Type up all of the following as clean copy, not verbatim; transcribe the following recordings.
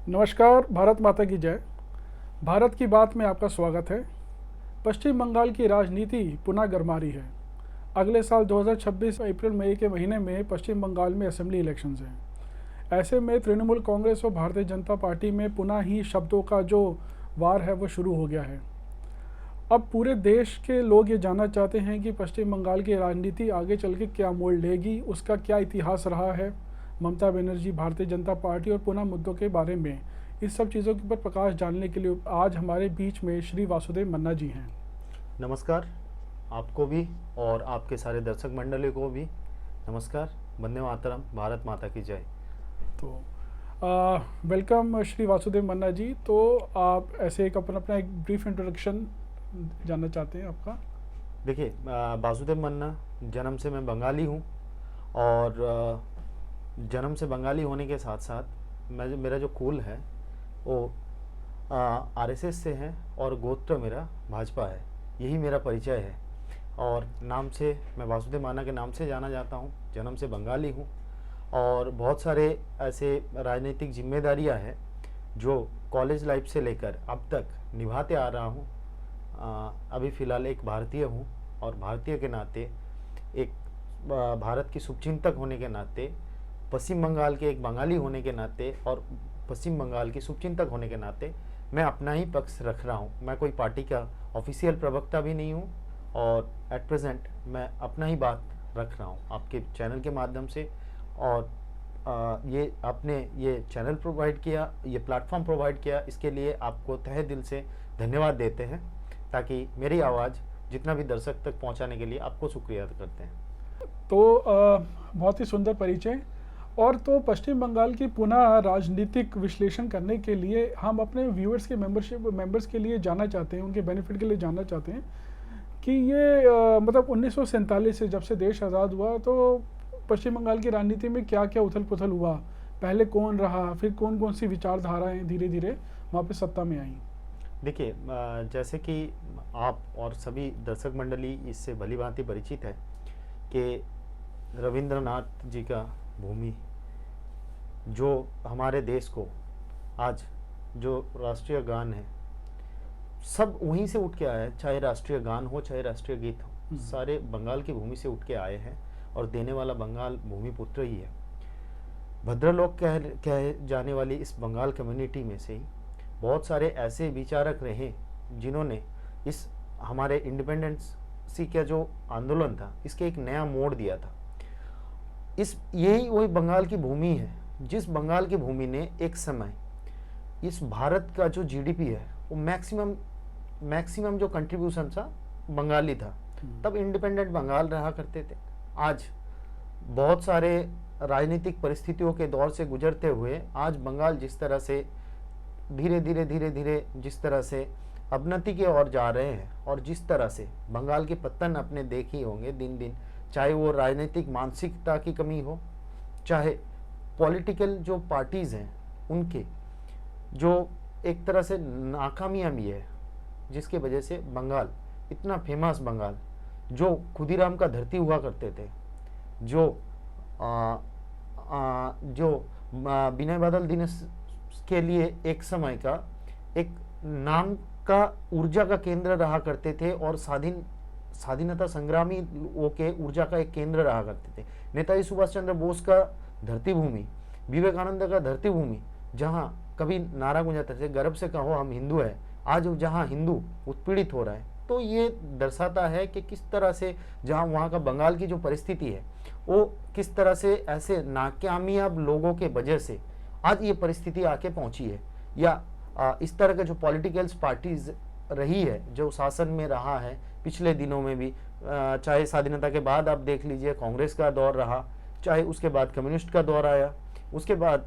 नमस्कार, भारत माता की जय। भारत की बात में आपका स्वागत है। पश्चिम बंगाल की राजनीति पुनः गरमा रही है। अगले साल 2026 अप्रैल मई के महीने में पश्चिम बंगाल में असेंबली इलेक्शंस हैं। ऐसे में तृणमूल कांग्रेस और भारतीय जनता पार्टी में पुनः ही शब्दों का जो वार है वो शुरू हो गया है। अब पूरे देश के लोग ये जानना चाहते हैं कि पश्चिम बंगाल की राजनीति आगे चल के क्या मोड़ लेगी, उसका क्या इतिहास रहा है। ममता बनर्जी, भारतीय जनता पार्टी और पुनः मुद्दों के बारे में इस सब चीज़ों के ऊपर प्रकाश डालने के लिए आज हमारे बीच में श्री वासुदेव मन्ना जी हैं। नमस्कार आपको भी और आपके सारे दर्शक मंडली को भी नमस्कार। वंदे मातरम, भारत माता की जय। तो वेलकम श्री वासुदेव मन्ना जी। तो आप ऐसे एक अपना एक ब्रीफ इंट्रोडक्शन जानना चाहते हैं आपका। देखिए, वासुदेव मन्ना, जन्म से मैं बंगाली हूँ और जन्म से बंगाली होने के साथ साथ मेरा जो कुल है वो आरएसएस से है और गोत्र मेरा भाजपा है। यही मेरा परिचय है और नाम से मैं वासुदेव मन्ना के नाम से जाना जाता हूँ। जन्म से बंगाली हूँ और बहुत सारे ऐसे राजनीतिक जिम्मेदारियाँ हैं जो कॉलेज लाइफ से लेकर अब तक निभाते आ रहा हूँ। अभी फ़िलहाल एक भारतीय हूँ और भारतीय के नाते, एक भारत की शुभचिंतक होने के नाते, पश्चिम बंगाल के एक बंगाली होने के नाते और पश्चिम बंगाल की शुभचिंतक होने के नाते मैं अपना ही पक्ष रख रहा हूँ। मैं कोई पार्टी का ऑफिशियल प्रवक्ता भी नहीं हूँ और एट प्रेजेंट मैं अपना ही बात रख रहा हूँ आपके चैनल के माध्यम से। और ये आपने ये चैनल प्रोवाइड किया, ये प्लेटफॉर्म प्रोवाइड किया, इसके लिए आपको तहे दिल से धन्यवाद देते हैं, ताकि मेरी आवाज़ जितना भी दर्शक तक पहुँचाने के लिए आपको शुक्रिया करते हैं। तो बहुत ही सुंदर परिचय। और तो पश्चिम बंगाल की पुनः राजनीतिक विश्लेषण करने के लिए हम अपने व्यूअर्स के मेंबर्स के लिए जानना चाहते हैं, उनके बेनिफिट के लिए जानना चाहते हैं कि ये मतलब 1947 से जब से देश आज़ाद हुआ तो पश्चिम बंगाल की राजनीति में क्या क्या उथल पुथल हुआ, पहले कौन रहा, फिर कौन कौन सी विचारधाराएँ धीरे धीरे वहाँ पे सत्ता में आई। देखिए, जैसे कि आप और सभी दर्शक मंडली इससे भली भांति परिचित है कि रविंद्रनाथ जी का भूमि जो हमारे देश को आज जो राष्ट्रीय गान है सब वहीं से उठ के आया है। चाहे राष्ट्रीय गान हो चाहे राष्ट्रीय गीत हो, सारे बंगाल की भूमि से उठ के आए हैं और देने वाला बंगाल भूमिपुत्र ही है। भद्रलोक कहे जाने वाली इस बंगाल कम्युनिटी में से ही बहुत सारे ऐसे विचारक रहे जिन्होंने इस हमारे इंडिपेंडेंसी का जो आंदोलन था इसके एक नया मोड़ दिया था। यही वही बंगाल की भूमि है जिस बंगाल की भूमि ने एक समय इस भारत का जो जीडीपी है वो मैक्सिमम जो कंट्रीब्यूशन था बंगाली था। तब इंडिपेंडेंट बंगाल रहा करते थे। आज बहुत सारे राजनीतिक परिस्थितियों के दौर से गुजरते हुए आज बंगाल जिस तरह से धीरे धीरे जिस तरह से अवनति की ओर जा रहे हैं और जिस तरह से बंगाल के पतन अपने देख ही होंगे दिन दिन, चाहे वो राजनीतिक मानसिकता की कमी हो, चाहे पॉलिटिकल जो पार्टीज़ हैं उनके जो एक तरह से नाकामियाँ भी है, जिसके वजह से बंगाल इतना फेमस बंगाल जो खुदीराम का धरती हुआ करते थे, जो विनय बादल दिनेश के लिए एक समय का एक नाम का ऊर्जा का केंद्र रहा करते थे और स्वाधीनता संग्रामी के ऊर्जा का एक केंद्र रहा करते थे। नेताजी सुभाष चंद्र बोस का धरती भूमि, विवेकानंद का धरती भूमि, जहाँ कभी नारा गुंजाते थे गर्व से कहो हम हिंदू हैं, आज जहाँ हिंदू उत्पीड़ित हो रहा है। तो ये दर्शाता है कि किस तरह से जहाँ वहाँ का बंगाल की जो परिस्थिति है वो किस तरह से ऐसे नाकामयाब लोगों के वजह से आज ये परिस्थिति आके पहुँची है, या इस तरह के जो पॉलिटिकल पार्टीज रही है जो शासन में रहा है पिछले दिनों में भी, चाहे स्वाधीनता के बाद आप देख लीजिए कांग्रेस का दौर रहा, चाहे उसके बाद कम्युनिस्ट का दौर आया, उसके बाद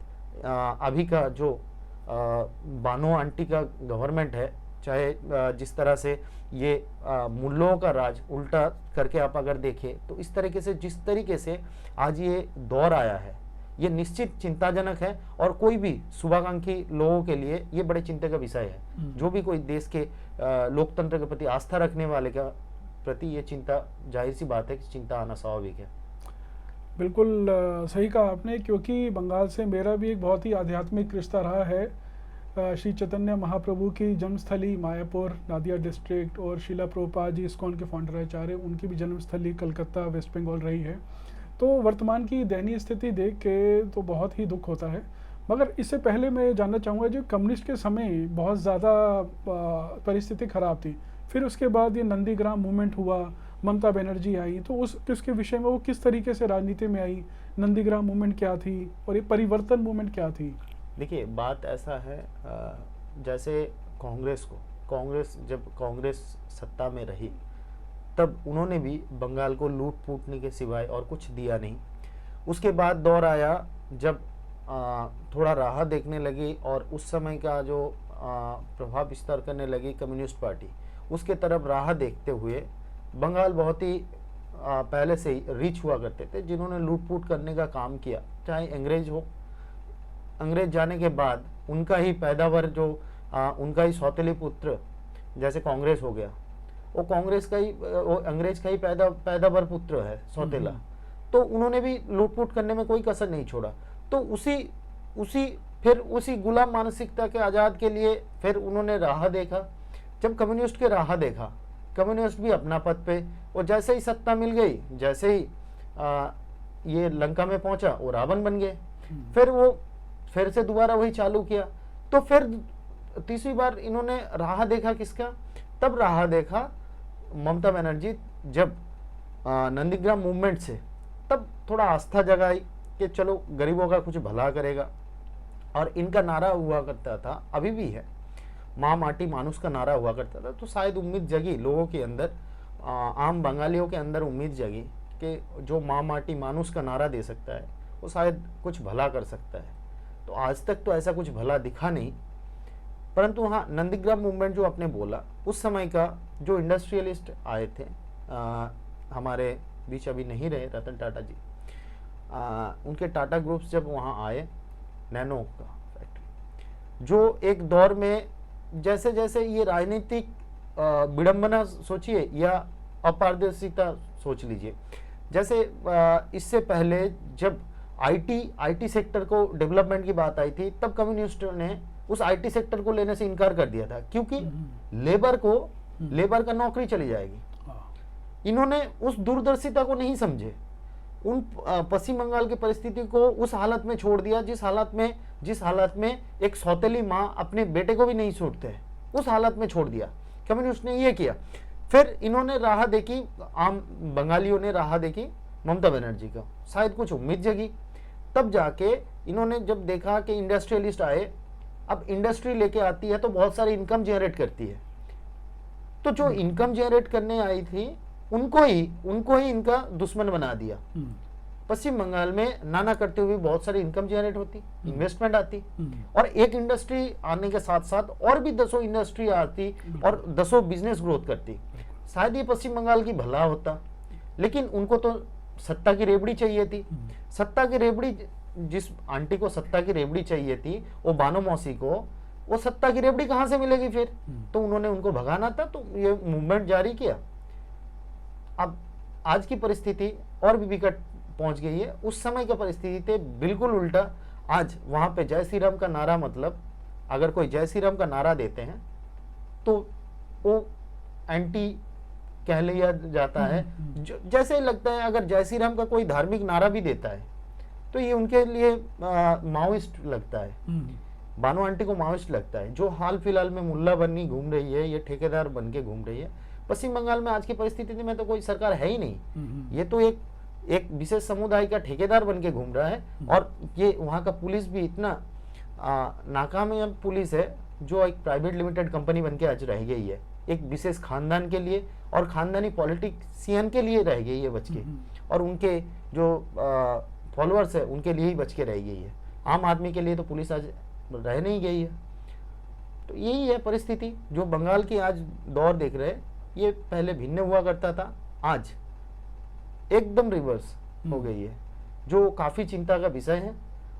अभी का जो बानो आंटी का गवर्नमेंट है, चाहे जिस तरह से ये मुल्लों का राज उल्टा करके आप अगर देखें तो इस तरीके से जिस तरीके से आज ये दौर आया है ये निश्चित चिंताजनक है और कोई भी शुभाकांक्षी लोगों के लिए ये बड़े चिंता का विषय है। जो भी कोई देश के लोकतंत्र के प्रति आस्था रखने वाले का प्रति ये चिंता, जाहिर सी बात है कि चिंता आना स्वाभाविक है। बिल्कुल सही कहा आपने, क्योंकि बंगाल से मेरा भी एक बहुत ही आध्यात्मिक रिश्ता रहा है। श्री चैतन्य महाप्रभु की जन्मस्थली मायापुर नादिया डिस्ट्रिक्ट और शिला प्रभुपाद जी इस्कॉन के फाउंडर आचार्य उनकी भी जन्मस्थली कलकत्ता वेस्ट बंगाल रही है। तो वर्तमान की दयनीय स्थिति देख के तो बहुत ही दुख होता है। मगर इससे पहले मैं जानना चाहूँगा, जो कम्युनिस्ट के समय बहुत ज़्यादा परिस्थिति खराब थी, फिर उसके बाद ये नंदीग्राम मूवमेंट हुआ, ममता बनर्जी आई, तो उसके विषय में वो किस तरीके से राजनीति में आई, नंदीग्राम मूवमेंट क्या थी और ये परिवर्तन मूवमेंट क्या थी? देखिए, बात ऐसा है, जैसे कांग्रेस जब कांग्रेस सत्ता में रही तब उन्होंने भी बंगाल को लूट फूटने के सिवाय और कुछ दिया नहीं। उसके बाद दौर आया जब थोड़ा राह देखने लगी और उस समय का जो प्रभाव विस्तार करने लगी कम्युनिस्ट पार्टी, उसके तरफ राह देखते हुए बंगाल बहुत ही पहले से ही रिच हुआ करते थे, जिन्होंने लूट फूट करने का काम किया, चाहे अंग्रेज हो। अंग्रेज जाने के बाद उनका ही पैदावार जो उनका ही सौतेले पुत्र जैसे कांग्रेस हो गया, वो कांग्रेस का ही वो अंग्रेज का ही पैदावार पुत्र है सौतेला, तो उन्होंने भी लूटपूट करने में कोई कसर नहीं छोड़ा। तो उसी गुलाम मानसिकता के आज़ाद के लिए फिर उन्होंने राह देखा। जब कम्युनिस्ट के राह देखा, कम्युनिस्ट भी अपना पद पे, और जैसे ही सत्ता मिल गई, जैसे ही ये लंका में पहुंचा, वो रावण बन गए। फिर से दोबारा वही चालू किया। तो फिर तीसरी बार इन्होंने राह देखा किसका? तब राह देखा ममता बनर्जी जब नंदीग्राम मूवमेंट से, तब थोड़ा आस्था जगाई कि चलो गरीबों का कुछ भला करेगा। और इनका नारा हुआ करता था, अभी भी है, माँ माटी मानुष का नारा हुआ करता था। तो शायद उम्मीद जगी लोगों के अंदर, आम बंगालियों के अंदर उम्मीद जगी कि जो माँ माटी मानुष का नारा दे सकता है वो शायद कुछ भला कर सकता है। तो आज तक तो ऐसा कुछ भला दिखा नहीं, परंतु हाँ, नंदीग्राम मूवमेंट जो आपने बोला, उस समय का जो इंडस्ट्रियलिस्ट आए थे, हमारे बीच अभी नहीं रहे रतन टाटा जी, उनके टाटा ग्रुप्स जब वहाँ आए, नैनो का फैक्ट्री, जो एक दौर में जैसे जैसे ये राजनीतिक विडंबना सोचिए या अपारदर्शिता सोच लीजिए, जैसे इससे पहले जब आईटी सेक्टर को डेवलपमेंट की बात आई थी, तब कम्युनिस्ट ने उस आईटी सेक्टर को लेने से इनकार कर दिया था, क्योंकि लेबर का नौकरी चली जाएगी। इन्होंने उस दूरदर्शिता को नहीं समझे, उन पश्चिम बंगाल की परिस्थिति को उस हालत में छोड़ दिया जिस हालत में एक सौतेली माँ अपने बेटे को भी नहीं छोड़ते, उस हालत में छोड़ दिया। कम्युनिस्ट ने ये किया। फिर इन्होंने राह देखी, आम बंगालियों ने राह देखी ममता बनर्जी का, शायद कुछ उम्मीद जगी। तब जाके इन्होंने जब देखा कि इंडस्ट्रियलिस्ट आए, अब इंडस्ट्री लेके आती है तो बहुत सारी इनकम जनरेट करती है, तो जो इनकम जनरेट करने आई थी उनको ही इनका दुश्मन बना दिया। पश्चिम बंगाल में नाना करते हुए बहुत सारी इनकम जनरेट होती, इन्वेस्टमेंट आती, और एक इंडस्ट्री आने के साथ साथ और भी 10 इंडस्ट्री आती और 10 बिजनेस ग्रोथ करती। शायद ये पश्चिम बंगाल की भला होता, लेकिन उनको तो सत्ता की रेवड़ी चाहिए थी। सत्ता की रेवड़ी, जिस आंटी को सत्ता की रेवड़ी चाहिए थी, वो बानो मौसी को, वो सत्ता की रेवड़ी कहाँ से मिलेगी फिर? तो उन्होंने उनको भगाना था, तो ये मूवमेंट जारी किया। अब आज की परिस्थिति और भी विकट पहुंच गई है। उस समय की परिस्थिति थे बिल्कुल उल्टा। आज वहां पे जय श्री राम का नारा, मतलब अगर कोई जय श्री राम का नारा देते हैं तो वो एंटी कह लिया जाता है। जैसे लगता है अगर जय श्री राम का कोई धार्मिक नारा भी देता है तो ये उनके लिए माओइस्ट लगता है। बानो आंटी को माओइस्ट लगता है। जो हाल फिलहाल में मुल्ला बनी घूम रही है, ये ठेकेदार बन के घूम रही है। पश्चिम बंगाल में आज की परिस्थिति में तो कोई सरकार है ही नहीं, ये तो एक विशेष समुदाय का ठेकेदार बन के घूम रहा है। और ये वहाँ का पुलिस भी इतना नाकामयाब पुलिस है, जो एक प्राइवेट लिमिटेड कंपनी बन के आज रह गई है, एक विशेष खानदान के लिए और खानदानी पॉलिटिशियन के लिए रह गई है बच के, और उनके जो फॉलोअर्स है उनके लिए ही बच के रह गई है। आम आदमी के लिए तो पुलिस आज रह नहीं गई है। तो यही है परिस्थिति जो बंगाल की आज दौर देख रहे हैं। ये पहले भिन्न हुआ करता था, आज एकदम रिवर्स हो गई है, जो काफ़ी चिंता का विषय है।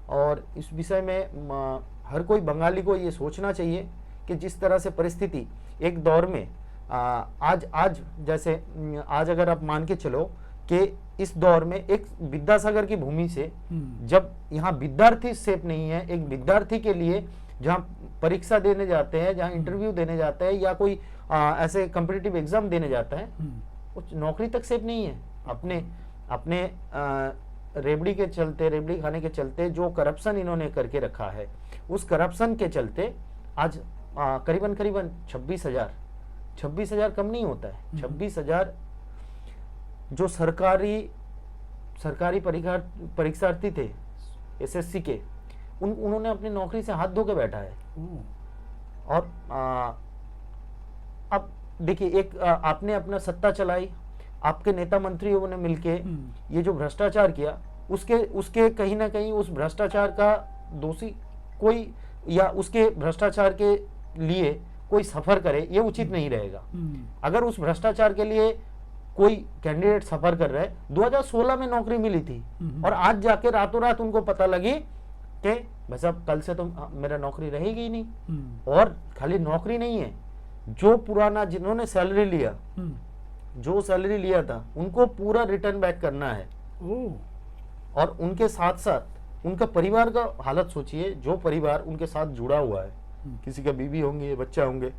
और इस विषय में हर कोई बंगाली को ये सोचना चाहिए कि जिस तरह से परिस्थिति एक दौर में आज जैसे आज अगर आप मान के चलो कि इस दौर में एक विद्यासागर की भूमि से, जब यहाँ विद्यार्थी सेफ नहीं है, एक विद्यार्थी के लिए जहाँ परीक्षा देने जाते हैं, जहाँ इंटरव्यू देने जाते हैं या कोई ऐसे कॉम्पिटिटिव एग्जाम देने जाता है, वो नौकरी तक सेफ नहीं है। अपने रेबड़ी के चलते, रेबड़ी खाने के चलते जो करप्शन इन्होंने करके रखा है, उस करप्शन के चलते आज करीबन 26,000 कम नहीं होता है, 26,000 जो सरकारी परीक्षार्थी थे एसएससी के, उन्होंने अपनी नौकरी से हाथ धो के बैठा है। और अब देखिए, एक आपने अपना सत्ता चलाई, आपके नेता मंत्रियों ने मिलके ये जो भ्रष्टाचार किया, उसके कहीं ना कहीं उस भ्रष्टाचार का दोषी कोई, या उसके भ्रष्टाचार के लिए कोई सफर करे, ये उचित नहीं रहेगा। अगर उस भ्रष्टाचार के लिए कोई कैंडिडेट सफर कर रहा है, 2016 में नौकरी मिली थी और आज जाके रातों रात उनको पता लगी कि भाई साहब कल से तो मेरा नौकरी रहेगी ही नहीं। और खाली नौकरी नहीं है, जो पुराना जिन्होंने सैलरी लिया, जो सैलरी लिया था, उनको पूरा रिटर्न बैक करना है। और उनके साथ साथ उनका परिवार का हालत सोचिए, जो परिवार उनके साथ जुड़ा हुआ है, किसी का बीवी होंगे, बच्चा होंगे,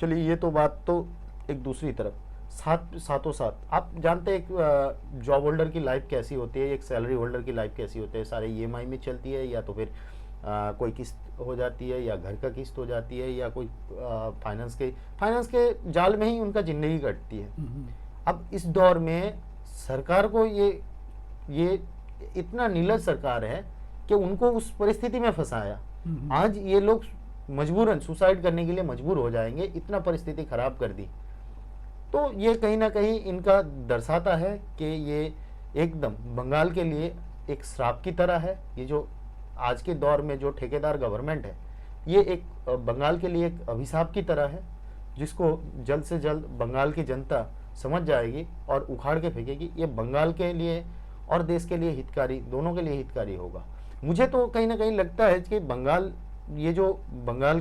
चलिए ये तो बात तो एक दूसरी तरफ, साथों साथ आप जानते हैं एक जॉब होल्डर की लाइफ कैसी होती है, एक सैलरी होल्डर की लाइफ कैसी होती है। सारे ईएमआई में चलती है, या तो फिर कोई किस्त हो जाती है, या घर का किस्त हो जाती है, या कोई फाइनेंस के जाल में ही उनका जिंदगी कटती है। अब इस दौर में सरकार को ये इतना नीलज सरकार है कि उनको उस परिस्थिति में फंसाया। आज ये लोग मजबूरन सुसाइड करने के लिए मजबूर हो जाएंगे, इतना परिस्थिति खराब कर दी। तो ये कहीं ना कहीं इनका दर्शाता है कि ये एकदम बंगाल के लिए एक श्राप की तरह है। ये जो आज के दौर में जो ठेकेदार गवर्नमेंट है, ये एक बंगाल के लिए एक अभिशाप की तरह है, जिसको जल्द से जल्द बंगाल की जनता समझ जाएगी और उखाड़ के फेंकेगी। ये बंगाल के लिए और देश के लिए हितकारी, दोनों के लिए हितकारी होगा। मुझे तो कहीं ना कहीं लगता है कि बंगाल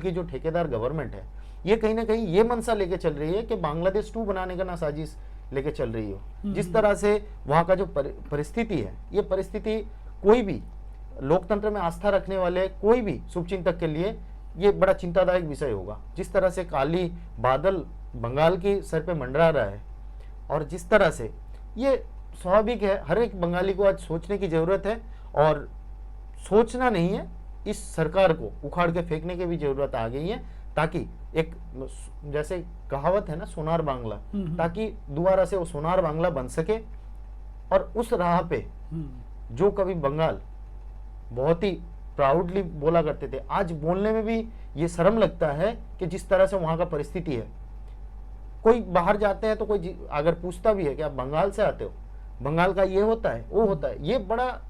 की जो ठेकेदार गवर्नमेंट है, ये कहीं ना कहीं ये मंशा लेके चल रही है कि बांग्लादेश 2 बनाने का ना साजिश लेके चल रही हो। जिस तरह से वहाँ का जो परिस्थिति है, ये परिस्थिति कोई भी लोकतंत्र में आस्था रखने वाले कोई भी शुभचिंतक के लिए ये बड़ा चिंतादायक विषय होगा। जिस तरह से काली बादल बंगाल के सर पे मंडरा रहा है, और जिस तरह से ये स्वाभाविक है, हर एक बंगाली को आज सोचने की जरूरत है, और सोचना नहीं है, इस सरकार को उखाड़ के फेंकने की भी जरूरत आ गई है, ताकि एक जैसे कहावत है ना, सोनार बांग्ला, ताकि दोबारा से वो सोनार बांग्ला बन सके। और उस राह पे जो कभी बंगाल बहुत ही प्राउडली बोला करते थे, आज बोलने में भी ये शर्म लगता है कि जिस तरह से वहाँ का परिस्थिति है। कोई बाहर जाते हैं तो कोई अगर पूछता भी है कि आप बंगाल से आते हो, बंगाल का ये होता है, वो होता है, ये बड़ा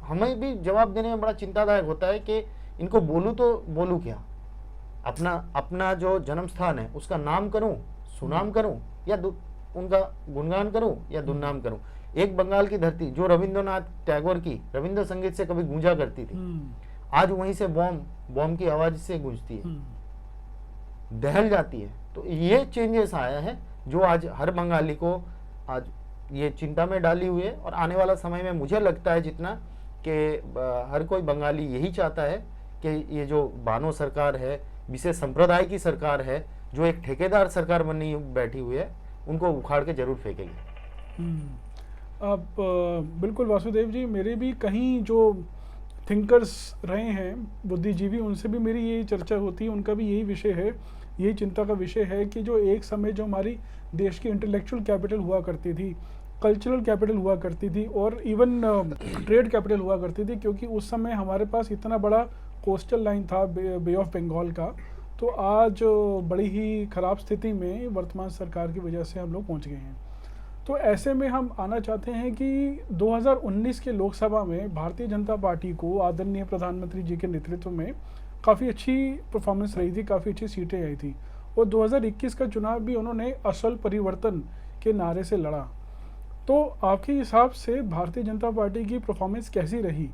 हमें भी जवाब देने में बड़ा चिंतादायक होता है कि इनको बोलूँ तो बोलूँ क्या, अपना जो जन्म स्थान है उसका नाम करूं, सुनाम करूं, या उनका गुणगान करूं या दुर्नाम करूं। एक बंगाल की धरती जो रविंद्रनाथ टैगोर की रविंद्र संगीत से कभी गूंजा करती थी, आज वहीं से बॉम्ब की आवाज से गूंजती है, दहल जाती है। तो ये चेंजेस आया है जो आज हर बंगाली को आज ये चिंता में डाली हुई है। और आने वाला समय में मुझे लगता है जितना कि हर कोई बंगाली यही चाहता है कि ये जो बानो सरकार है, विशेष संप्रदाय की सरकार है, जो एक ठेकेदार सरकार बनी बैठी हुई है, उनको उखाड़ के जरूर फेंकेगी। आप बिल्कुल वासुदेव जी, मेरे भी कहीं जो थिंकर्स रहे हैं, बुद्धिजीवी, उनसे भी मेरी यही चर्चा होती है, उनका भी यही विषय है, यही चिंता का विषय है कि जो एक समय जो हमारी देश की इंटेलेक्चुअल कैपिटल हुआ करती थी, कल्चरल कैपिटल हुआ करती थी, और इवन ट्रेड कैपिटल हुआ करती थी, क्योंकि उस समय हमारे पास इतना बड़ा कोस्टल लाइन था बे ऑफ बंगाल का। तो आज बड़ी ही ख़राब स्थिति में वर्तमान सरकार की वजह से हम लोग पहुंच गए हैं। तो ऐसे में हम आना चाहते हैं कि 2019 के लोकसभा में भारतीय जनता पार्टी को आदरणीय प्रधानमंत्री जी के नेतृत्व में काफ़ी अच्छी परफॉर्मेंस रही थी, काफ़ी अच्छी सीटें आई थी, और 2021 का चुनाव भी उन्होंने असल परिवर्तन के नारे से लड़ा। तो आपके हिसाब से भारतीय जनता पार्टी की परफॉर्मेंस कैसी रही,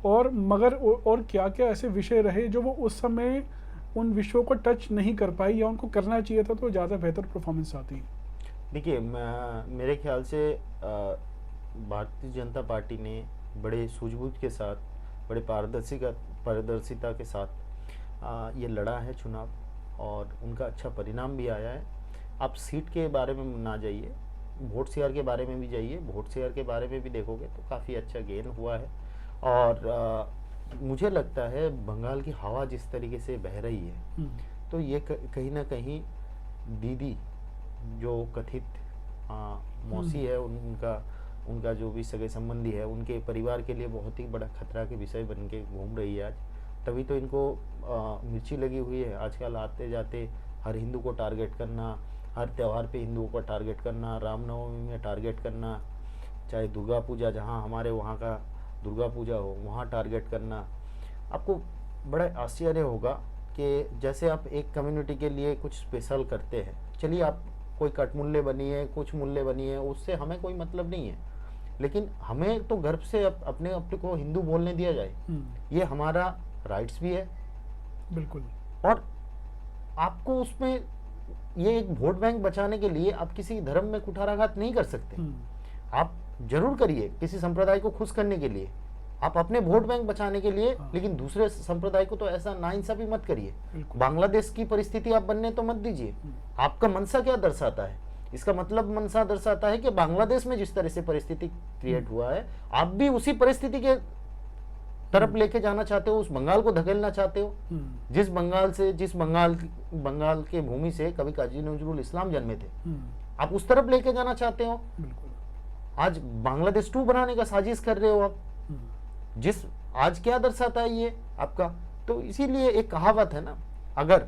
और क्या क्या ऐसे विषय रहे जो वो उस समय उन विषयों को टच नहीं कर पाई, या उनको करना चाहिए था तो ज़्यादा बेहतर परफॉर्मेंस आती? देखिए, मेरे ख्याल से भारतीय जनता पार्टी ने बड़े सूझबूझ के साथ, बड़े पारदर्शिता के साथ ये लड़ा है चुनाव और उनका अच्छा परिणाम भी आया है। आप सीट के बारे में ना जाइए, वोट शेयर के बारे में भी जाइए। वोट शेयर के बारे में भी देखोगे तो काफ़ी अच्छा गेन हुआ है। और मुझे लगता है बंगाल की हवा जिस तरीके से बह रही है, तो ये कहीं ना कहीं दीदी जो कथित मौसी है, उनका जो भी सगे संबंधी है, उनके परिवार के लिए बहुत ही बड़ा खतरा के विषय बन के घूम रही है आज। तभी तो इनको मिर्ची लगी हुई है आजकल। आते जाते हर हिंदू को टारगेट करना, हर त्यौहार पे हिंदुओं को टारगेट करना, रामनवमी में टारगेट करना, चाहे दुर्गा पूजा जहाँ हमारे वहाँ का दुर्गा पूजा हो वहाँ टारगेट करना। आपको बड़ा आश्चर्य होगा कि जैसे आप एक कम्युनिटी के लिए कुछ स्पेशल करते हैं, चलिए आप कोई कट मूल्य बनिए, कुछ मूल्य बनिए, उससे हमें कोई मतलब नहीं है, लेकिन हमें तो गर्व से अपने को हिंदू बोलने दिया जाए, ये हमारा राइट्स भी है। बिल्कुल। और आपको उसमें ये एक वोट बैंक बचाने के लिए आप किसी धर्म में कुठाराघात नहीं कर सकते। आप जरूर करिए किसी संप्रदाय को खुश करने के लिए, आप अपने वोट बैंक बचाने के लिए, लेकिन दूसरे संप्रदाय को तो ऐसा नाइंसाफी मत करिए। बांग्लादेश की परिस्थिति आप बनने तो मत दीजिए। आपका मनसा क्या दर्शाता है? इसका मतलब मनसा दर्शाता है कि बांग्लादेश में जिस तरह से परिस्थिति क्रिएट हुआ है, आप भी उसी परिस्थिति के तरफ लेके जाना चाहते हो, उस बंगाल को धकेलना चाहते हो। जिस बंगाल के भूमि से कभी काजी नजरुल इस्लाम जन्मे थे, आप उस तरफ लेके जाना चाहते हो। आज बांग्लादेश 2 बनाने का साजिश कर रहे हो आप। जिस आज क्या दर्शाता है ये आपका? तो इसीलिए एक कहावत है ना, अगर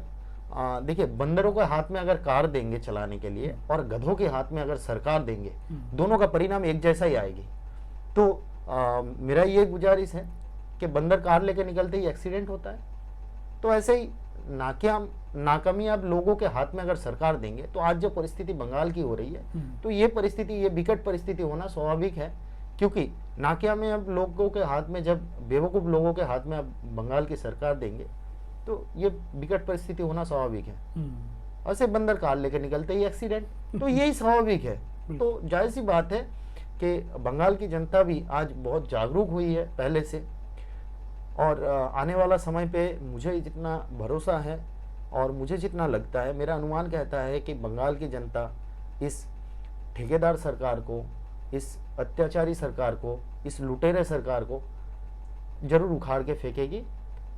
देखिए बंदरों के हाथ में अगर कार देंगे चलाने के लिए और गधों के हाथ में अगर सरकार देंगे, दोनों का परिणाम एक जैसा ही आएगी। तो मेरा ये गुजारिश है कि बंदर कार लेके निकलते ही एक्सीडेंट होता है, तो ऐसे ही नाकामयाब लोगों के हाथ में अगर सरकार देंगे, तो आज जो परिस्थिति बंगाल की हो रही है, तो ये परिस्थिति, ये विकट परिस्थिति होना स्वाभाविक है। क्योंकि नाकामयाब लोगों के हाथ में, जब बेवकूफ़ लोगों के हाथ में आप बंगाल की सरकार देंगे, तो ये विकट परिस्थिति होना स्वाभाविक है। ऐसे बंदर कार लेके निकलते ही एक्सीडेंट, तो यही स्वाभाविक है। तो जाहिर सी बात है कि बंगाल की जनता भी आज बहुत जागरूक हुई है पहले से, और आने वाला समय पे मुझे जितना भरोसा है और मुझे जितना लगता है, मेरा अनुमान कहता है कि बंगाल की जनता इस ठेकेदार सरकार को, इस अत्याचारी सरकार को, इस लुटेरे सरकार को जरूर उखाड़ के फेंकेगी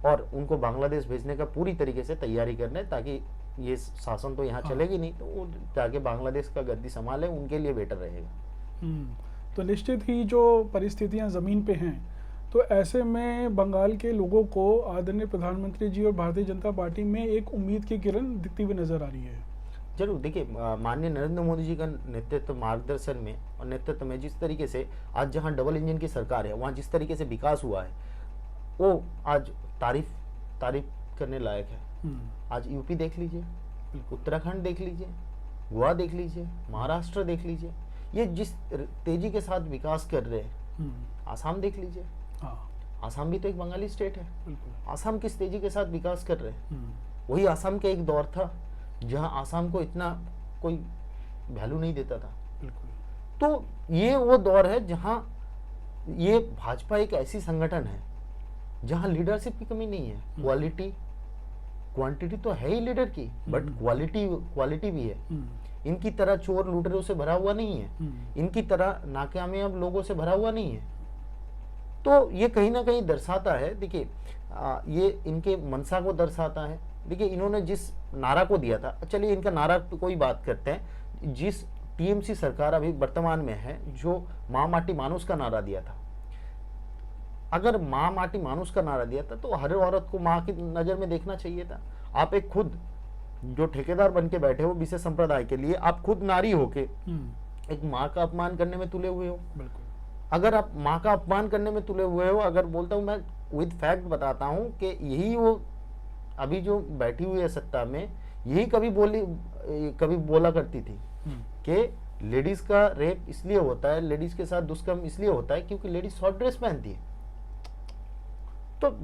और उनको बांग्लादेश भेजने का पूरी तरीके से तैयारी करने, ताकि ये शासन तो यहाँ चलेगी नहीं, तो वो जाके बांग्लादेश का गद्दी संभाले, उनके लिए बेटर रहेगा। तो निश्चित ही जो परिस्थितियाँ ज़मीन पे हैं, तो ऐसे में बंगाल के लोगों को आदरणीय प्रधानमंत्री जी और भारतीय जनता पार्टी में एक उम्मीद की किरण दिखती हुई नजर आ रही है। जरूर। देखिए माननीय नरेंद्र मोदी जी का नेतृत्व, मार्गदर्शन में और नेतृत्व में जिस तरीके से आज जहां डबल इंजन की सरकार है, वहां जिस तरीके से विकास हुआ है, वो आज तारीफ करने लायक है। आज यूपी देख लीजिए, उत्तराखंड देख लीजिए, गोवा देख लीजिए, महाराष्ट्र देख लीजिए, ये जिस तेजी के साथ विकास कर रहे हैं। आसाम देख लीजिए, आसाम भी तो एक बंगाली स्टेट है। आसाम किस तेजी के साथ विकास कर रहे हैं। वही आसाम का एक दौर था जहां आसाम को इतना कोई वैल्यू नहीं देता था। तो ये वो दौर है जहां ये भाजपा एक ऐसी संगठन है जहां लीडरशिप की कमी नहीं है। क्वांटिटी तो है ही लीडर की, बट क्वालिटी भी है। इनकी तरह चोर लुटेरों से भरा हुआ नहीं है, इनकी तरह नाकामयाब लोगों से भरा हुआ नहीं है। तो ये कहीं ना कहीं दर्शाता है, देखिए ये इनके मनसा को दर्शाता है। देखिए इन्होंने जिस नारा को दिया था, चलिए इनका नारा तो कोई बात करते हैं, जिस टीएमसी सरकार अभी वर्तमान में है, जो माँ माटी मानुस का नारा दिया था, अगर माँ माटी मानुस का नारा दिया था तो हर औरत को माँ की नज़र में देखना चाहिए था। आप एक खुद जो ठेकेदार बन के बैठे हो विशेष संप्रदाय के लिए, आप खुद नारी होके एक माँ का अपमान करने में तुले हुए हो। अगर आप माँ का अपमान करने में तुले हुए हो, अगर बोलता हूँ मैं विद फैक्ट बताता हूँ कि यही वो अभी जो बैठी हुई है सत्ता में, यही कभी बोला करती थी कि लेडीज का रेप इसलिए होता है, लेडीज के साथ दुष्कर्म इसलिए होता है क्योंकि लेडीज शॉर्ट ड्रेस पहनती है। तो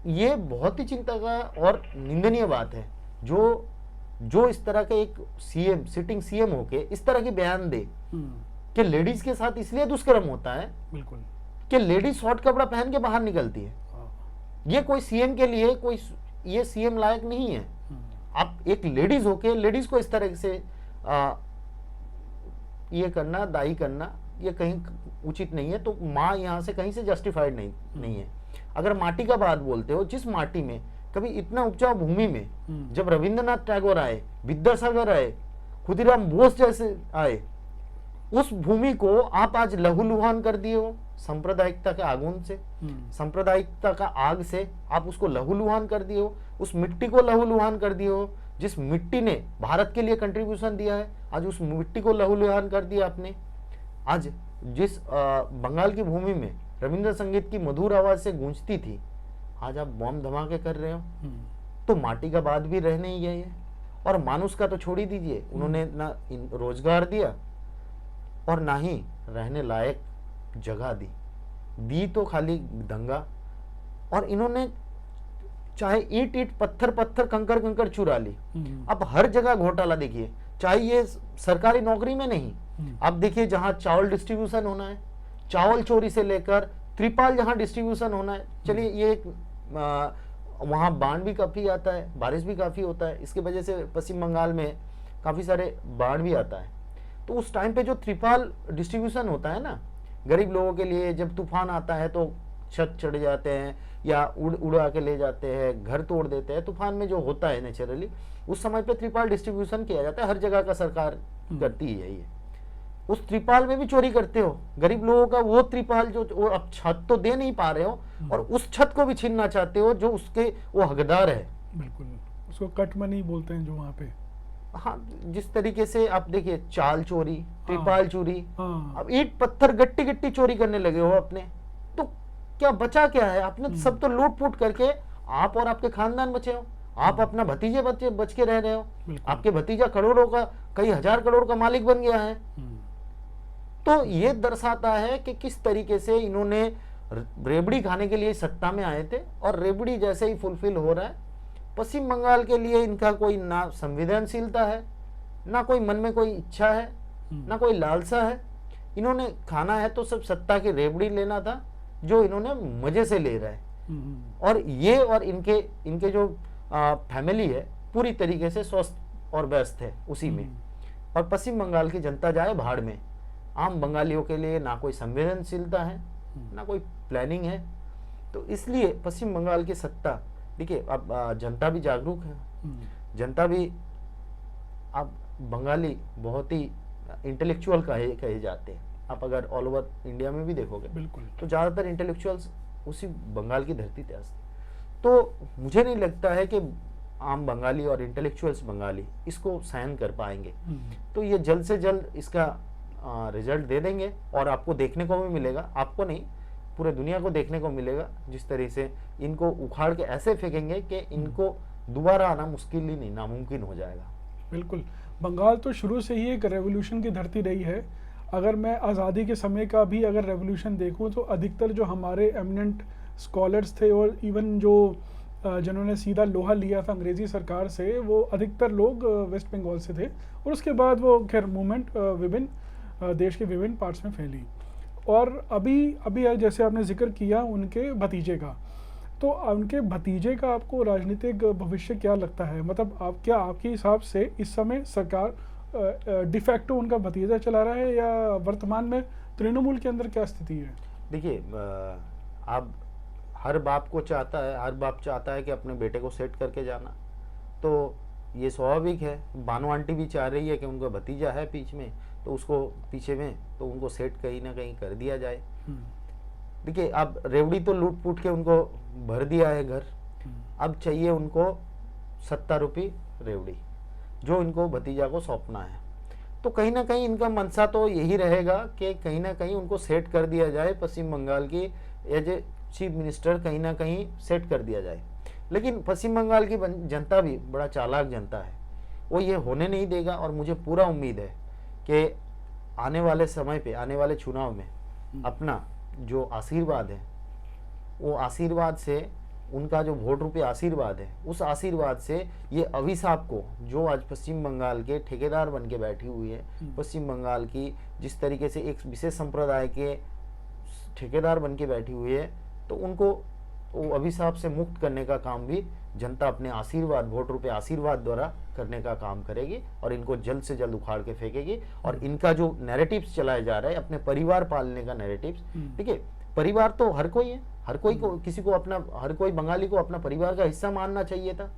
ये बहुत ही चिंता का और निंदनीय बात है जो इस तरह का एक सीएम, सिटिंग सीएम होके इस तरह के बयान दे कि लेडीज के साथ इसलिए दुष्कर्म होता है कि लेडीज शॉर्ट कपड़ा पहन के बाहर निकलती है। ये कोई सीएम के लिए कोई ये सीएम लायक नहीं है। आप एक लेडीज होके लेडीज को इस तरह से ये करना, दायी करना, ये कहीं उचित नहीं है। तो माँ यहाँ से कहीं से जस्टिफाइड नहीं है। अगर माटी का बात बोलते हो, जिस माटी में कभी इतना उपजाऊ भूमि में जब रविंद्रनाथ टैगोर आए, विद्यासागर आए, खुदीराम बोस जैसे आए, उस भूमि को आप आज लहूलुहान कर दिए हो सांप्रदायिकता के आगुन से, सांप्रदायिकता का आग से आप उसको लहूलुहान कर दिए हो, उस मिट्टी को लहूलुहान कर दिए हो जिस मिट्टी ने भारत के लिए कंट्रीब्यूशन दिया है। आज उस मिट्टी को लहूलुहान कर दिया आपने। आज जिस बंगाल की भूमि में रविंद्र संगीत की मधुर आवाज से गूंजती थी, आज आप बम धमाके कर रहे हो। तो माटी का बात भी रह नहीं गई है। और मानुष का तो छोड़ ही दीजिए, उन्होंने ना रोजगार दिया और ना ही रहने लायक जगह दी तो खाली दंगा। और इन्होंने चाहे ईंट ईंट पत्थर पत्थर कंकर कंकर चुरा ली। अब हर जगह घोटाला देखिए, चाहे ये सरकारी नौकरी में नहीं, आप देखिए जहां चावल डिस्ट्रीब्यूशन होना है, चावल चोरी से लेकर त्रिपाल जहां डिस्ट्रीब्यूशन होना है। चलिए ये वहां बाढ़ भी काफी आता है, बारिश भी काफी होता है, इसकी वजह से पश्चिम बंगाल में काफी सारे बाढ़ भी आता है। तो उस टाइम पे जो त्रिपाल डिस्ट्रीब्यूशन होता है ना, गरीब लोगों के लिए, जब तूफान आता है तो छत चढ़ जाते हैं या उड़ा के ले जाते हैं, घर तोड़ देते हैं, तूफान में जो होता है नेचुरली, उस समय पे त्रिपाल डिस्ट्रीब्यूशन किया जाता है। हर जगह का सरकार करती है ये। उस त्रिपाल में भी चोरी करते हो गरीब लोगों का, वो त्रिपाल जो अब छत तो दे नहीं पा रहे हो और उस छत को भी छीनना चाहते हो जो उसके वो हकदार है। बिल्कुल, उसको कट मनी बोलते हैं जो वहाँ पे। हाँ, जिस तरीके से आप देखिए, चाल चोरी, त्रिपाल चोरी, अब ईंट पत्थर गट्टी गट्टी चोरी करने लगे हो अपने, तो क्या बचा क्या है? आपने सब तो लूट फूट करके आप और आपके खानदान बचे हो, आप अपना भतीजे बच के रह रहे हो, आपके भतीजा करोड़ों का, कई हजार करोड़ का मालिक बन गया है। तो ये दर्शाता है कि किस तरीके से इन्होंने रेबड़ी खाने के लिए सत्ता में आए थे और रेबड़ी जैसे ही फुलफिल हो रहा है। पश्चिम बंगाल के लिए इनका कोई ना संवेदनशीलता है, ना कोई मन में कोई इच्छा है, ना कोई लालसा है। इन्होंने खाना है तो सब सत्ता की रेबड़ी लेना था, जो इन्होंने मजे से ले रहा है। और ये और इनके जो फैमिली है पूरी तरीके से स्वस्थ और व्यस्त है उसी में। और पश्चिम बंगाल की जनता जाए भाड़ में। आम बंगालियों के लिए ना कोई संवेदनशीलता है, ना कोई प्लानिंग है। तो इसलिए पश्चिम बंगाल की सत्ता, देखिए अब जनता भी जागरूक है, जनता भी, अब बंगाली बहुत ही इंटेलेक्चुअल कहे जाते हैं। आप अगर ऑल ओवर इंडिया में भी देखोगे बिल्कुल, तो ज़्यादातर इंटेलेक्चुअल्स उसी बंगाल की धरती पे आते। तो मुझे नहीं लगता है कि आम बंगाली और इंटेलेक्चुअल्स बंगाली इसको सहन कर पाएंगे। तो ये जल्द से जल्द इसका रिजल्ट दे देंगे और आपको देखने को भी मिलेगा, आपको नहीं पूरे दुनिया को देखने को मिलेगा, जिस तरह से इनको उखाड़ के ऐसे फेंकेंगे कि इनको दोबारा आना मुश्किल ही नहीं, नामुमकिन हो जाएगा। बिल्कुल, बंगाल तो शुरू से ही एक रेवोल्यूशन की धरती रही है। अगर मैं आज़ादी के समय का भी अगर रेवोल्यूशन देखूं तो अधिकतर जो हमारे एमिनेंट स्कॉलर्स थे और इवन जो जिन्होंने सीधा लोहा लिया था अंग्रेज़ी सरकार से, वो अधिकतर लोग वेस्ट बंगाल से थे। और उसके बाद वो खैर मूवमेंट विभिन्न देश के विभिन्न पार्ट्स में फैली। और अभी जैसे आपने जिक्र किया उनके भतीजे का, तो उनके भतीजे का आपको राजनीतिक भविष्य क्या लगता है? मतलब क्या आपके हिसाब से इस समय सरकार डिफैक्टो उनका भतीजा चला रहा है या वर्तमान में तृणमूल के अंदर क्या स्थिति है? देखिए, अब हर बाप चाहता है कि अपने बेटे को सेट करके जाना, तो ये स्वाभाविक है। बानो आंटी भी चाह रही है कि उनका भतीजा है बीच में, तो उसको पीछे में तो उनको सेट कहीं ना कहीं कर दिया जाए। देखिए, अब रेवड़ी तो लूट फूट के उनको भर दिया है घर, अब चाहिए उनको 70 रुपये रेवड़ी जो इनको भतीजा को सौंपना है। तो कहीं ना कहीं इनका मनसा तो यही रहेगा कि कहीं ना कहीं उनको सेट कर दिया जाए, पश्चिम बंगाल की एज ए चीफ मिनिस्टर कहीं ना कहीं सेट कर दिया जाए। लेकिन पश्चिम बंगाल की जनता भी बड़ा चालाक जनता है, वो ये होने नहीं देगा। और मुझे पूरा उम्मीद है कि आने वाले समय पे, आने वाले चुनाव में अपना जो आशीर्वाद है, वो आशीर्वाद से, उनका जो वोट रूपी आशीर्वाद है, उस आशीर्वाद से ये अभिशाप को, जो आज पश्चिम बंगाल के ठेकेदार बन के बैठी हुई है, पश्चिम बंगाल की जिस तरीके से एक विशेष संप्रदाय के ठेकेदार बन के बैठी हुई है, तो उनको वो अभिशाप से मुक्त करने का काम भी जनता अपने आशीर्वाद, वोट रूपे आशीर्वाद द्वारा करने का काम करेगी और इनको जल्द से जल्द उखाड़ के फेंकेगी। और इनका जो नैरेटिव्स चलाया जा रहा है, अपने परिवार पालने का नैरेटिव्स, ठीक है, परिवार तो हर कोई है, हर कोई को, किसी को अपना, हर कोई बंगाली को अपना परिवार का हिस्सा मानना चाहिए था।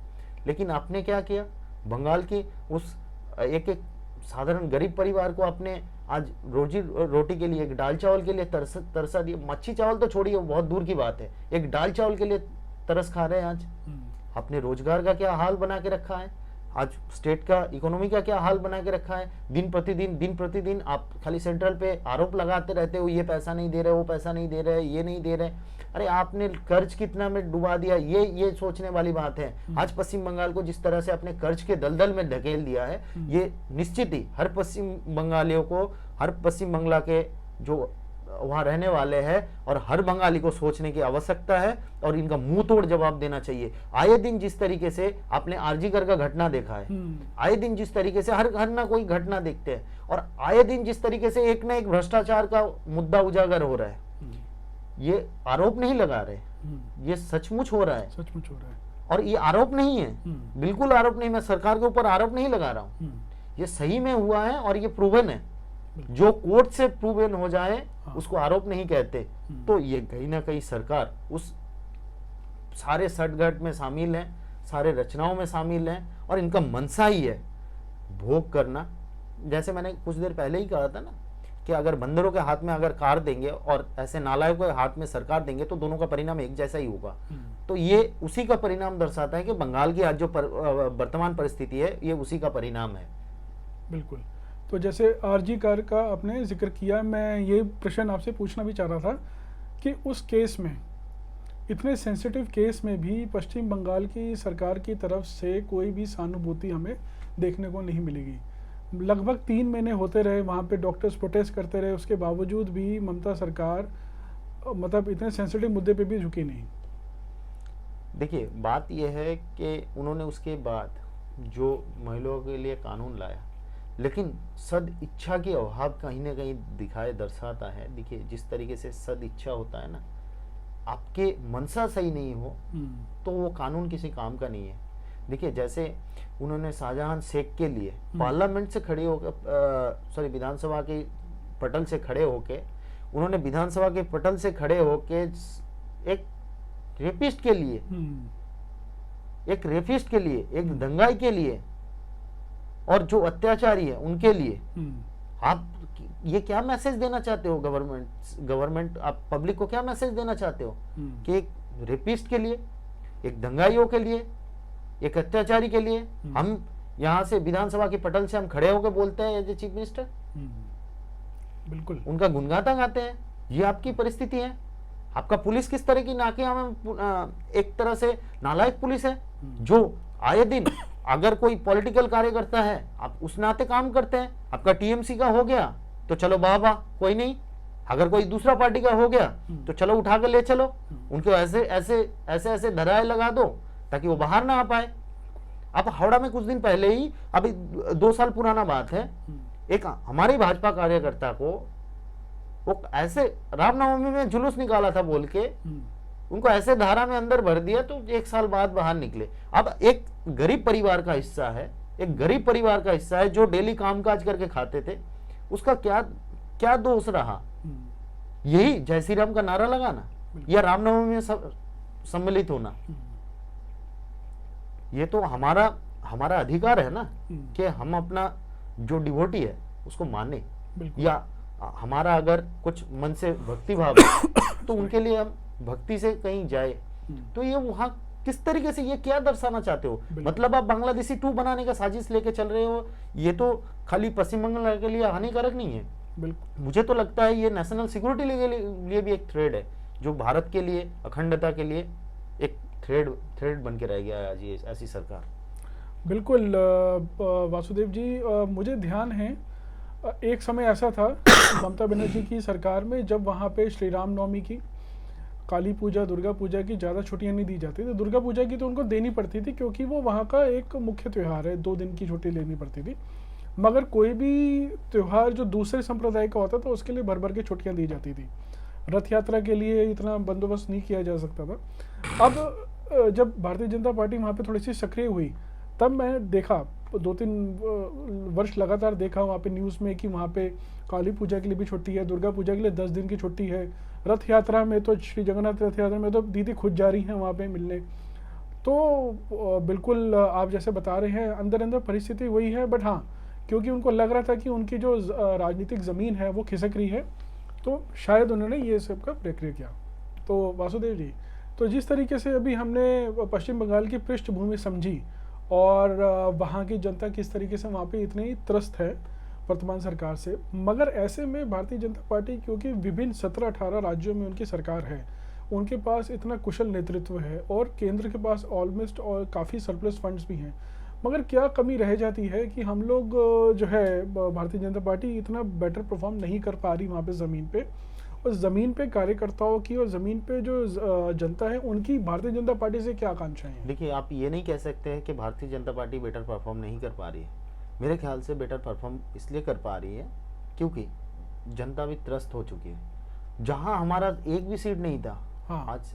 लेकिन आपने क्या किया, बंगाल की उस एक एक साधारण गरीब परिवार को आपने आज रोजी रोटी के लिए, एक दाल चावल के लिए तरसा दिया। मच्छी चावल तो छोड़िए, बहुत दूर की बात है, एक दाल चावल के लिए तरस खा रहे हैं आज। आपने रोजगार का क्या हाल बना के रखा है, आज स्टेट का इकोनॉमी का क्या हाल बना के रखा है। दिन प्रतिदिन आप खाली सेंट्रल पे आरोप लगाते रहते हो, ये पैसा नहीं दे रहे, वो पैसा नहीं दे रहे, ये नहीं दे रहे। अरे आपने कर्ज कितना में डुबा दिया, ये सोचने वाली बात है। आज पश्चिम बंगाल को जिस तरह से अपने कर्ज के दलदल में धकेल दिया है, ये निश्चित ही हर पश्चिम बंगालियों को, हर पश्चिम बंगाल के जो वहां रहने वाले हैं और हर बंगाली को सोचने की आवश्यकता है और इनका मुंह तोड़ जवाब देना चाहिए। आए दिन जिस तरीके से आपने आरजीकर का घटना देखा है, आए दिन जिस तरीके से हर ना कोई घटना देखते हैं, और आए दिन जिस तरीके से एक ना एक भ्रष्टाचार का मुद्दा उजागर हो रहा है, ये आरोप नहीं लगा रहे, ये सचमुच हो रहा है, सचमुच हो रहा है। और ये आरोप नहीं है, बिल्कुल आरोप नहीं, मैं सरकार के ऊपर आरोप नहीं लगा रहा हूं, ये सही में हुआ है और ये प्रूवन है। जो कोर्ट से प्रूवन हो जाए उसको आरोप नहीं कहते। तो ये कहीं ना कहीं सरकार उस सारे सटगट में शामिल है, सारे रचनाओं में शामिल है, और इनका मनसा ही है भोग करना। जैसे मैंने कुछ देर पहले ही कहा था ना कि अगर बंदरों के हाथ में अगर कार देंगे और ऐसे नालायकों के हाथ में सरकार देंगे तो दोनों का परिणाम एक जैसा ही होगा। तो ये उसी का परिणाम दर्शाता है कि बंगाल की आज जो वर्तमान परिस्थिति है, ये उसी का परिणाम है। बिल्कुल। तो जैसे आरजी कार का आपने जिक्र किया, मैं ये प्रश्न आपसे पूछना भी चाह रहा था कि उस केस में, इतने सेंसिटिव केस में भी पश्चिम बंगाल की सरकार की तरफ से कोई भी सहानुभूति हमें देखने को नहीं मिलेगी। लगभग 3 महीने होते रहे, वहाँ पे डॉक्टर्स प्रोटेस्ट करते रहे, उसके बावजूद भी ममता सरकार मतलब इतने सेंसिटिव मुद्दे पे भी झुकी नहीं। देखिए, बात यह है कि उन्होंने उसके बाद जो महिलाओं के लिए कानून लाया, लेकिन सद इच्छा के अभाव कहीं ना कहीं दिखाए दर्शाता है। देखिए, जिस तरीके से सद इच्छा होता है ना, आपके मनसा सही नहीं हो तो वो कानून किसी काम का नहीं है। देखिए, जैसे उन्होंने शाहजहां शेख के लिए पार्लियामेंट से खड़े होकर, विधानसभा के पटल से खड़े होके, उन्होंने विधानसभा के पटल से खड़े होके एक रेपिस्ट के लिए, एक दंगाई के लिए और जो अत्याचारी है उनके लिए, आप ये क्या मैसेज देना चाहते हो? गवर्नमेंट आप पब्लिक को क्या मैसेज देना चाहते हो कि एक रेपिस्ट के लिए, एक दंगाइयों के लिए, एक अत्याचारी के लिए हम यहाँ से विधानसभा के पटल से हम खड़े होकर बोलते हैं एज ए चीफ मिनिस्टर? बिल्कुल। उनका गुनगाता गाते हैं। ये आपकी परिस्थिति है। आपका पुलिस किस तरह की नाके में एक तरह से नालायक पुलिस है, जो आए दिन अगर कोई पॉलिटिकल कार्यकर्ता है, आप उस नाते काम करते हैं। आपका टीएमसी का हो गया तो चलो वाह, कोई नहीं। अगर कोई दूसरा पार्टी का हो गया तो चलो उठा कर ले चलो, उनको ऐसे धराए लगा दो ताकि वो बाहर ना आ पाए। आप हावड़ा में कुछ दिन पहले ही, अभी 2 साल पुराना बात है, एक हमारे भाजपा कार्यकर्ता को वो ऐसे रामनवमी में जुलूस निकाला था बोल के, उनको ऐसे धारा में अंदर भर दिया तो 1 साल बाद बाहर निकले। अब एक गरीब परिवार का हिस्सा है, जो डेली कामकाज करके खाते थे, उसका क्या दोष रहा? यही जय श्री राम का नारा लगाना या रामनवमी में सम्मिलित होना? ये तो हमारा अधिकार है ना कि हम अपना जो डिवोटी है उसको माने, या हमारा अगर कुछ मन से भक्ति भाव है तो उनके लिए हम भक्ति से कहीं जाए। तो ये वहां किस तरीके से, ये क्या दर्शाना चाहते हो? मतलब आप बांग्लादेशी 2 बनाने का साजिश लेके चल रहे हो। ये तो खाली पश्चिम बंगाल के लिए हानिकारक नहीं है, बिल्कुल। मुझे तो लगता है ये नेशनल सिक्योरिटी के लिए भी एक थ्रेड है, जो भारत के लिए, अखंडता के लिए एक थ्रेड बन के रह गया है आज ये ऐसी सरकार। बिल्कुल वासुदेव जी, मुझे ध्यान है एक समय ऐसा था ममता बनर्जी की सरकार में, जब वहाँ पे श्री राम नवमी की, काली पूजा, दुर्गा पूजा की ज़्यादा छुट्टियाँ नहीं दी जाती थी। दुर्गा पूजा की तो उनको देनी पड़ती थी क्योंकि वो वहाँ का एक मुख्य त्यौहार है, 2 दिन की छुट्टी लेनी पड़ती थी। मगर कोई भी त्यौहार जो दूसरे संप्रदाय का होता था उसके लिए भर भर के छुट्टियाँ दी जाती थी। रथ यात्रा के लिए इतना बंदोबस्त नहीं किया जा सकता था। अब जब भारतीय जनता पार्टी वहाँ पे थोड़ी सी सक्रिय हुई, तब मैंने देखा 2-3 वर्ष लगातार देखा वहाँ पे न्यूज़ में कि वहाँ पे काली पूजा के लिए भी छुट्टी है, दुर्गा पूजा के लिए 10 दिन की छुट्टी है, रथ यात्रा में तो श्री जगन्नाथ रथ यात्रा में तो दीदी खुद जा रही हैं वहाँ पे मिलने। तो बिल्कुल आप जैसे बता रहे हैं अंदर अंदर परिस्थिति वही है, बट हाँ क्योंकि उनको लग रहा था कि उनकी जो राजनीतिक ज़मीन है वो खिसक रही है, तो शायद उन्होंने ये सब का प्रक्रिया किया। तो वासुदेव जी, तो जिस तरीके से अभी हमने पश्चिम बंगाल की पृष्ठभूमि समझी और वहाँ की जनता किस तरीके से वहाँ पे इतनी त्रस्त है वर्तमान सरकार से, मगर ऐसे में भारतीय जनता पार्टी क्योंकि विभिन्न 17-18 राज्यों में उनकी सरकार है, उनके पास इतना कुशल नेतृत्व है और केंद्र के पास ऑलमोस्ट और काफ़ी सरप्लस फंड्स भी हैं, मगर क्या कमी रह जाती है कि हम लोग जो है भारतीय जनता पार्टी इतना बेटर परफॉर्म नहीं कर पा रही वहाँ पे ज़मीन पे, और ज़मीन पे कार्यकर्ताओं की और ज़मीन पे जो जनता है उनकी भारतीय जनता पार्टी से क्या आकांक्षाएं हैं? देखिए, आप ये नहीं कह सकते हैं कि Bharatiya Janata party better perform नहीं कर पा रही है। मेरे ख्याल से बेटर परफॉर्म इसलिए कर पा रही है क्योंकि जनता भी त्रस्त हो चुकी है। जहां हमारा एक भी सीट नहीं था, हाँ। आज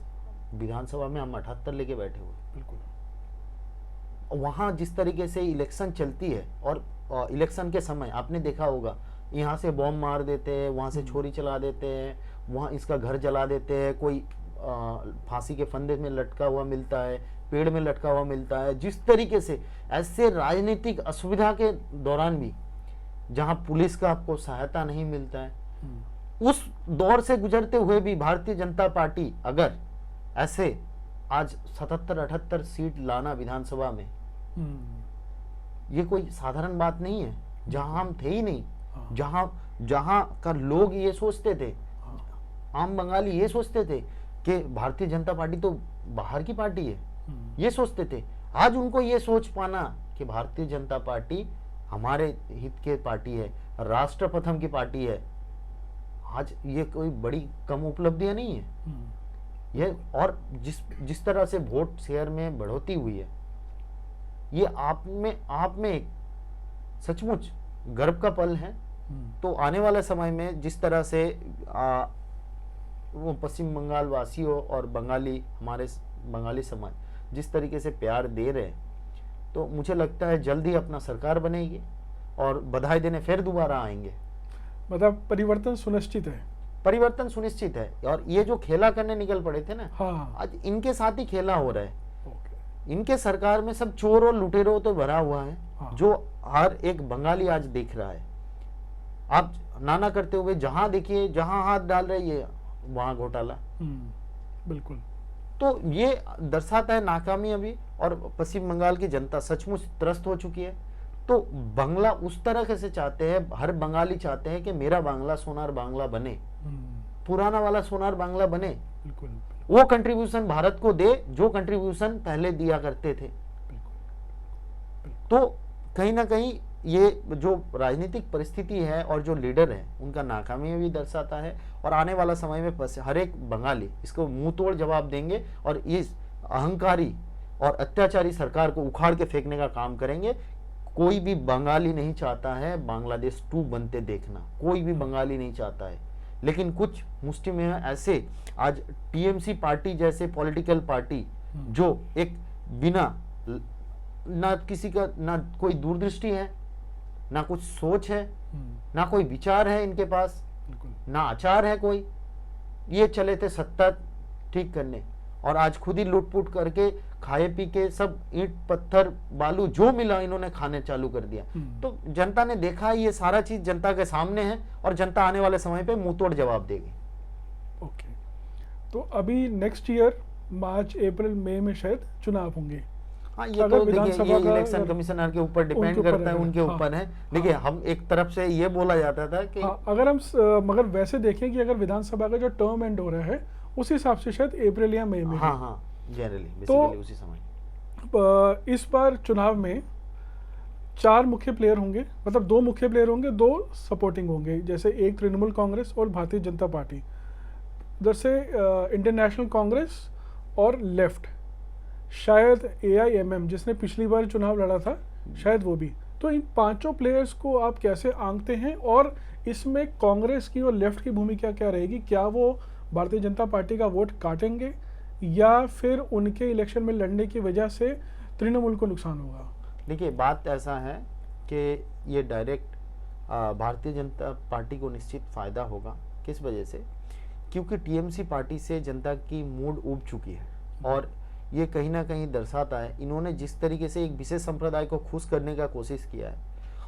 विधानसभा में हम 78 लेके बैठे हुए। बिल्कुल। वहाँ जिस तरीके से इलेक्शन चलती है और इलेक्शन के समय आपने देखा होगा, यहाँ से बॉम्ब मार देते हैं, वहाँ से छोरी चला देते हैं, वहाँ इसका घर जला देते हैं, कोई फांसी के फंदे में लटका हुआ मिलता है, पेड़ में लटका हुआ मिलता है। जिस तरीके से ऐसे राजनीतिक असुविधा के दौरान भी जहाँ पुलिस का आपको सहायता नहीं मिलता है, उस दौर से गुजरते हुए भी भारतीय जनता पार्टी अगर ऐसे आज 77-78 सीट लाना विधानसभा में, ये कोई साधारण बात नहीं है। जहां हम थे ही नहीं, जहां जहां का लोग ये सोचते थे, आम बंगाली ये सोचते थे कि भारतीय जनता पार्टी तो बाहर की पार्टी है, ये सोचते थे। आज उनको ये सोच पाना कि भारतीय जनता पार्टी हमारे हित के पार्टी है, राष्ट्र प्रथम की पार्टी है, आज ये कोई बड़ी कम उपलब्धियां नहीं है। ये और जिस तरह से वोट शेयर में बढ़ोतरी हुई है, ये आप में एक सचमुच गर्व का पल है। तो आने वाले समय में जिस तरह से वो पश्चिम बंगाल वासियों और हमारे बंगाली समाज जिस तरीके से प्यार दे रहे हैं, तो मुझे लगता है जल्द ही अपना सरकार बनेगी और बधाई देने फिर दोबारा आएंगे। मतलब परिवर्तन सुनिश्चित है। परिवर्तन सुनिश्चित है। और ये जो खेला करने निकल पड़े थे ना, हाँ। आज इनके साथ ही खेला हो रहा है। ओके। इनके सरकार में सब चोर और लुटेरों तो भरा हुआ है, हाँ। जो हर एक बंगाली आज देख रहा है। आप नाना करते हुए जहां देखिए, जहां हाथ डाल रहे ये वहां घोटाला। बिल्कुल। तो ये दर्शाता है नाकामी अभी, और पश्चिम बंगाल की जनता सचमुच त्रस्त हो चुकी है। तो बांग्ला उस तरह से चाहते हैं, हर बंगाली चाहते हैं कि मेरा बांग्ला सोनार बांग्ला बने, पुराना वाला सोनार बांग्ला बने। बिल्कुल। वो कंट्रीब्यूशन भारत को दे जो कंट्रीब्यूशन पहले दिया करते थे। तो कहीं ना कहीं ये जो राजनीतिक परिस्थिति है और जो लीडर है उनका नाकामी भी दर्शाता है। और आने वाला समय में हर एक बंगाली इसको मुंह तोड़ जवाब देंगे और इस अहंकारी और अत्याचारी सरकार को उखाड़ के फेंकने का काम करेंगे। कोई भी बंगाली नहीं चाहता है बांग्लादेश 2 बनते देखना, कोई भी बंगाली नहीं चाहता है। लेकिन कुछ मुस्लिम में ऐसे आज टीएमसी पार्टी जैसे पॉलिटिकल पार्टी जो एक बिना ना किसी का ना कोई दूरदृष्टि है, ना कुछ सोच है, ना कोई विचार है इनके पास, ना आचार है कोई, ये चले थे सत्ता ठीक करने और आज खुद ही लूटपुट करके खाए पी के सब ईंट पत्थर बालू जो मिला इन्होंने खाने चालू कर दिया। तो जनता ने देखा ये सारा चीज जनता के सामने है और जनता आने वाले समय पे मुंह तोड़ जवाब देगी। ओके। तो अभी नेक्स्ट ईयर मार्च अप्रैल मई में शायद चुनाव होंगे। हाँ, ये तो देखिए ये इलेक्शन कमिश्नर के ऊपर डिपेंड करता है, उनके ऊपर है। देखिए हम एक तरफ से ये बोला जाता था कि अगर हम मगर वैसे देखें कि अगर विधानसभा का जो टर्म एंड हो रहा है उस हिसाब से शायद अप्रैल या मई में। हाँ जनरली बेसिकली उसी समय। इस बार चुनाव में 4 मुख्य प्लेयर होंगे, मतलब 2 मुख्य प्लेयर होंगे, 2 सपोर्टिंग होंगे। जैसे एक तृणमूल कांग्रेस और भारतीय जनता पार्टी, उधर से इंडियन नेशनल कांग्रेस और लेफ्ट, शायद AIMM जिसने पिछली बार चुनाव लड़ा था शायद वो भी। तो इन 5 प्लेयर्स को आप कैसे आंकते हैं और इसमें कांग्रेस की और लेफ्ट की भूमिका क्या रहेगी? क्या वो भारतीय जनता पार्टी का वोट काटेंगे या फिर उनके इलेक्शन में लड़ने की वजह से तृणमूल को नुकसान होगा? देखिए, बात ऐसा है कि ये डायरेक्ट भारतीय जनता पार्टी को निश्चित फ़ायदा होगा। किस वजह से? क्योंकि टीएमसी पार्टी से जनता की मूड उब चुकी है और ये कहीं ना कहीं दर्शाता है, इन्होंने जिस तरीके से एक विशेष संप्रदाय को खुश करने का कोशिश किया है,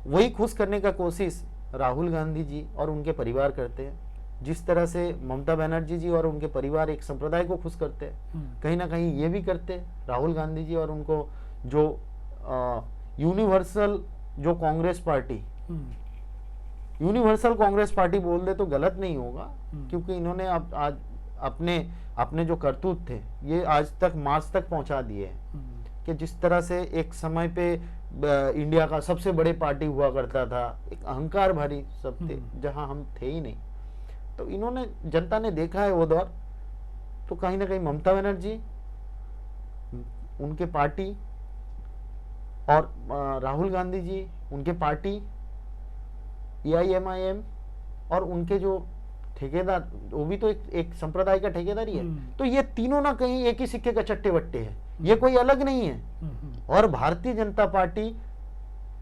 वही खुश करने का कोशिश राहुल गांधी जी और उनके परिवार करते हैं। जिस तरह से ममता बनर्जी जी और उनके परिवार एक संप्रदाय को खुश करते हैं, कहीं ना कहीं ये भी करते हैं राहुल गांधी जी और उनको जो यूनिवर्सल जो Congress party, universal Congress party बोल दे तो गलत नहीं होगा, क्योंकि इन्होंने आज अपने जो करतूत थे ये आज तक मार्च तक पहुंचा दिए हैं कि जिस तरह से एक समय पे इंडिया का सबसे बड़े पार्टी हुआ करता था, एक अहंकार भरी सब थे, जहां हम थे ही नहीं। तो इन्होंने, जनता ने देखा है वो दौर, तो कहीं ना कहीं ममता बनर्जी, उनके पार्टी और राहुल गांधी जी, उनके पार्टी AIMIM और उनके जो ठेकेदार, वो भी तो एक संप्रदाय का ठेकेदार ही है। तो ये तीनों ना कहीं एक ही सिक्के का चट्टे बट्टे हैं, ये कोई अलग नहीं है। और भारतीय जनता पार्टी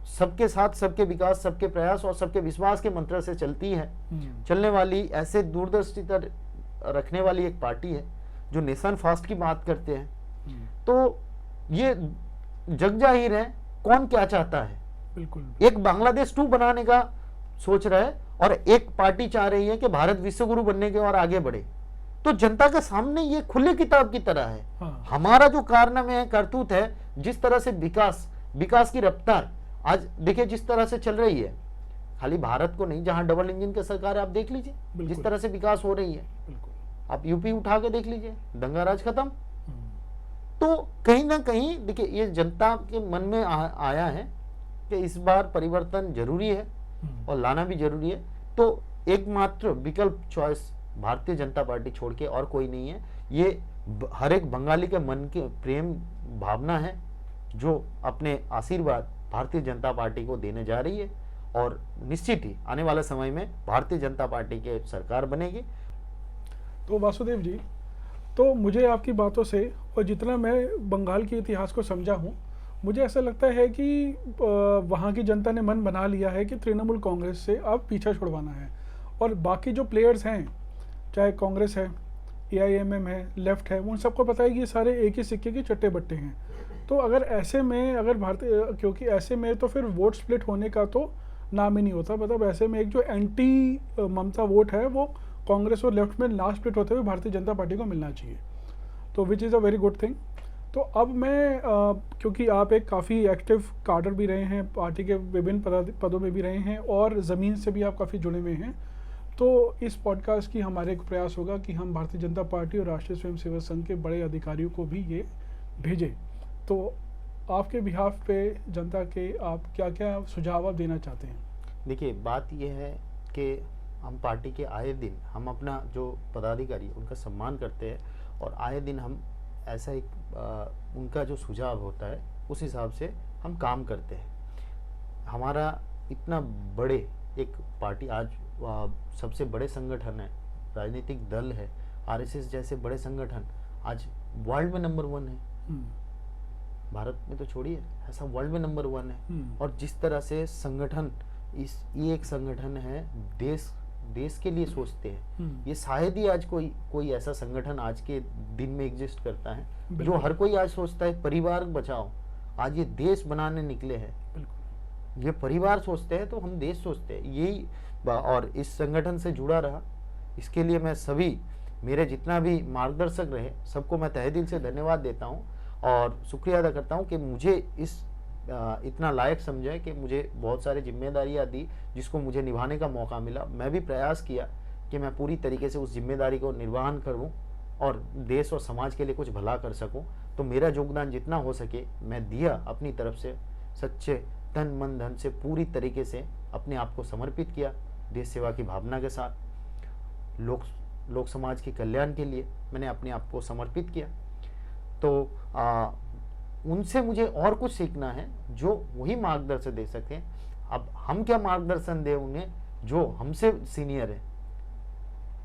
सबके साथ, सबके विकास, सबके प्रयास और सबके विश्वास के मंत्र से चलती है, चलने वाली, ऐसे दूरदर्शिता रखने वाली एक पार्टी है जो नेशन फास्ट की बात करते हैं। तो ये जग जाहिर है कौन क्या चाहता है। बिल्कुल। एक बांग्लादेश 2 बनाने का सोच रहा है और एक पार्टी चाह रही है कि भारत विश्वगुरु बनने के और आगे बढ़े। तो जनता के सामने ये खुले किताब की तरह है। हमारा जो कारनामे है, करतूत है, जिस तरह से विकास की रफ्तार आज देखिए जिस तरह से चल रही है, खाली भारत को नहीं, जहां डबल इंजन की सरकार है, आप देख लीजिए जिस तरह से विकास हो रही है। आप यूपी उठा के देख लीजिए, दंगा राज खत्म। तो कहीं ना कहीं देखिए ये जनता के मन में आया है कि इस बार परिवर्तन जरूरी है और लाना भी जरूरी है। तो एकमात्र विकल्प, चॉइस भारतीय जनता पार्टी छोड़ के और कोई नहीं है। ये हर एक बंगाली के मन के प्रेम भावना है जो अपने आशीर्वाद भारतीय जनता पार्टी को देने जा रही है और निश्चित ही आने वाले समय में भारतीय जनता पार्टी की सरकार बनेगी। तो वासुदेव जी, तो मुझे आपकी बातों से और जितना मैं बंगाल के इतिहास को समझा हूँ, मुझे ऐसा लगता है कि वहाँ की जनता ने मन बना लिया है कि तृणमूल कांग्रेस से अब पीछा छुड़वाना है और बाकी जो प्लेयर्स हैं, चाहे कांग्रेस है, AIMM है, लेफ्ट है, उन सबको पता है कि ये सारे एक ही सिक्के के चट्टे बट्टे हैं। तो अगर ऐसे में, अगर भारतीय, क्योंकि ऐसे में तो फिर वोट स्प्लिट होने का तो नाम ही नहीं होता। मतलब ऐसे में एक जो एंटी ममता वोट है वो कांग्रेस और लेफ्ट में ना स्प्लिट होते हुए भारतीय जनता पार्टी को मिलना चाहिए, तो which is a very good thing. तो अब मैं क्योंकि आप एक काफ़ी एक्टिव काडर भी रहे हैं, पार्टी के विभिन्न पदों में भी रहे हैं और ज़मीन से भी आप काफ़ी जुड़े हुए हैं, तो इस पॉडकास्ट की हमारे एक प्रयास होगा कि हम भारतीय जनता पार्टी और राष्ट्रीय स्वयंसेवक संघ के बड़े अधिकारियों को भी ये भेजें। तो आपके बिहाफ पे जनता के आप क्या क्या सुझाव आप देना चाहते हैं? देखिए, बात यह है कि हम पार्टी के आए दिन हम अपना जो पदाधिकारी उनका सम्मान करते हैं और आए दिन हम ऐसा एक उनका जो सुझाव होता है उस हिसाब से हम काम करते हैं। हमारा इतना बड़े एक पार्टी, आज सबसे बड़े संगठन है, राजनीतिक दल है, RSS जैसे बड़े संगठन आज वर्ल्ड में नंबर 1 है। भारत में तो छोड़िए, ऐसा वर्ल्ड में नंबर 1 है। और जिस तरह से संगठन, ये एक संगठन है, देश के लिए सोचते हैं। ये शायद ही आज कोई ऐसा संगठन आज के दिन में एग्जिस्ट करता है जो हर कोई आज सोचता है परिवार बचाओ। आज ये देश बनाने निकले हैं, ये परिवार सोचते हैं तो हम देश सोचते हैं। यही, और इस संगठन से जुड़ा रहा, इसके लिए मैं सभी मेरे जितना भी मार्गदर्शक रहे सबको मैं तहे दिल से धन्यवाद देता हूँ और शुक्रिया अदा करता हूँ कि मुझे इतना लायक समझा कि मुझे बहुत सारी जिम्मेदारियां दी जिसको मुझे निभाने का मौका मिला। मैं भी प्रयास किया कि मैं पूरी तरीके से उस जिम्मेदारी को निर्वहन करूं और देश और समाज के लिए कुछ भला कर सकूं। तो मेरा योगदान जितना हो सके मैं दिया, अपनी तरफ से सच्चे तन मन धन से पूरी तरीके से अपने आप को समर्पित किया, देश सेवा की भावना के साथ लोक समाज के कल्याण के लिए मैंने अपने आप को समर्पित किया। तो उनसे मुझे और कुछ सीखना है जो वही मार्गदर्शन दे सकें। अब हम क्या मार्गदर्शन दें उन्हें जो हमसे सीनियर है,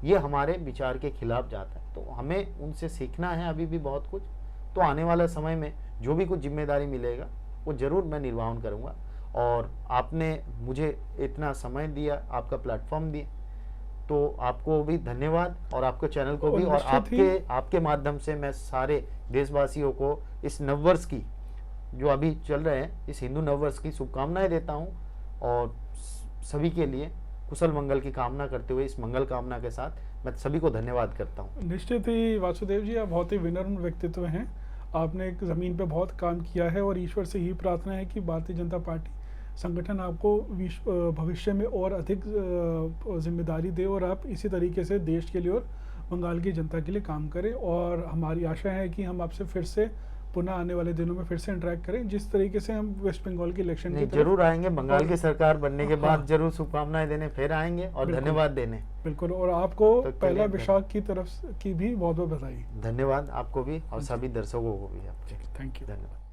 ये हमारे विचार के खिलाफ जाता है। तो हमें उनसे सीखना है अभी भी बहुत कुछ। तो आने वाला समय में जो भी कुछ जिम्मेदारी मिलेगा वो ज़रूर मैं निर्वहन करूँगा। और आपने मुझे इतना समय दिया, आपका प्लेटफॉर्म दिया, तो आपको भी धन्यवाद, और आपके चैनल को भी, और आपके माध्यम से मैं सारे देशवासियों को इस नववर्ष की, जो अभी चल रहे हैं, इस हिंदू नववर्ष की शुभकामनाएं देता हूं, और सभी के लिए कुशल मंगल की कामना करते हुए इस मंगल कामना के साथ मैं सभी को धन्यवाद करता हूं। निश्चित ही वासुदेव जी, आप बहुत ही विनम्र व्यक्तित्व हैं। आपने एक ज़मीन पे बहुत काम किया है, और ईश्वर से ही प्रार्थना है कि भारतीय जनता पार्टी संगठन आपको भविष्य में और अधिक जिम्मेदारी दे, और आप इसी तरीके से देश के लिए और बंगाल की जनता के लिए काम करें। और हमारी आशा है कि हम आपसे फिर से पुनः आने वाले दिनों में फिर से इंटरेक्ट करें, जिस तरीके से हम वेस्ट बंगाल के इलेक्शन की जरूर आएंगे। बंगाल की सरकार बनने के बाद जरूर शुभकामनाएं देने फिर आएंगे, और धन्यवाद देने। बिल्कुल, और आपको पहला विशाख की तरफ की भी बहुत बहुत बधाई। धन्यवाद आपको भी, और सभी दर्शकों को भी। Thank you. धन्यवाद।